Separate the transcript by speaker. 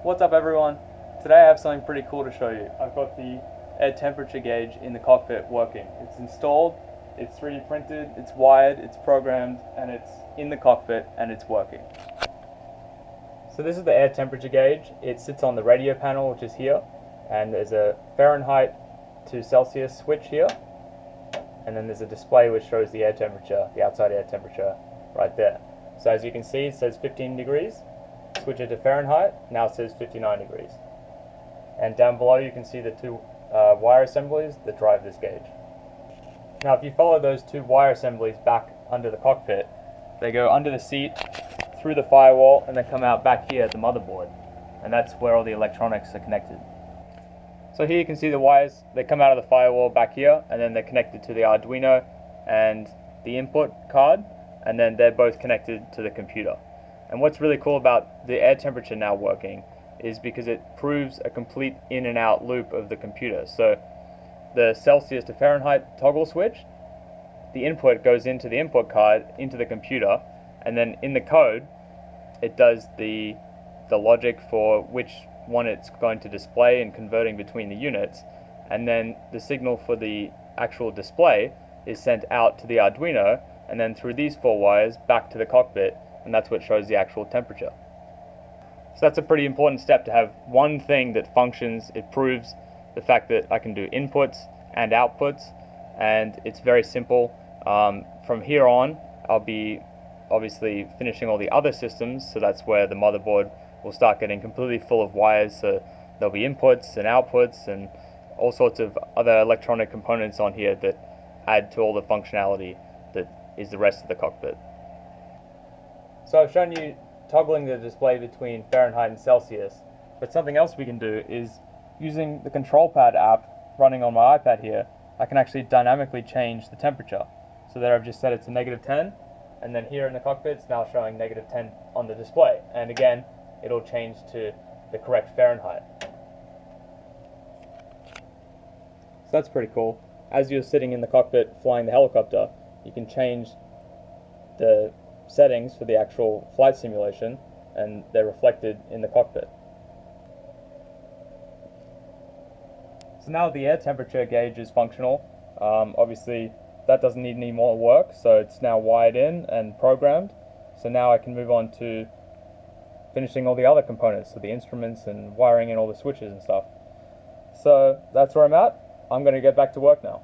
Speaker 1: What's up everyone? Today I have something pretty cool to show you. I've got the air temperature gauge in the cockpit working. It's installed, it's 3D printed, it's wired, it's programmed, and it's in the cockpit and it's working. So this is the air temperature gauge. It sits on the radio panel, which is here, and there's a Fahrenheit to Celsius switch here, and then there's a display which shows the air temperature, the outside air temperature right there. So as you can see, it says 15 degrees. Switch it to Fahrenheit, now it says 59 degrees. And down below you can see the two wire assemblies that drive this gauge. Now if you follow those two wire assemblies back under the cockpit, they go under the seat, through the firewall, and then come out back here at the motherboard. And that's where all the electronics are connected. So here you can see the wires, they come out of the firewall back here, and then they're connected to the Arduino and the input card, and then they're both connected to the computer. And what's really cool about the air temperature now working is because it proves a complete in and out loop of the computer. So the Celsius to Fahrenheit toggle switch, the input goes into the input card, into the computer, and then in the code it does the logic for which one it's going to display and converting between the units, and then the signal for the actual display is sent out to the Arduino, and then through these four wires back to the cockpit, and that's what shows the actual temperature. So that's a pretty important step, to have one thing that functions. It proves the fact that I can do inputs and outputs, and it's very simple. From here on, I'll be obviously finishing all the other systems, so that's where the motherboard will start getting completely full of wires, so there'll be inputs and outputs and all sorts of other electronic components on here that add to all the functionality that is the rest of the cockpit. So I've shown you toggling the display between Fahrenheit and Celsius, but something else we can do is, using the control pad app running on my iPad here, I can actually dynamically change the temperature. So there I've just set it to -10, and then here in the cockpit it's now showing -10 on the display, and again it'll change to the correct Fahrenheit. So that's pretty cool. As you're sitting in the cockpit flying the helicopter, you can change the settings for the actual flight simulation, and they're reflected in the cockpit. So now the air temperature gauge is functional. Obviously that doesn't need any more work, so it's now wired in and programmed. So now I can move on to finishing all the other components, so the instruments and wiring and all the switches and stuff. So that's where I'm at. I'm going to get back to work now.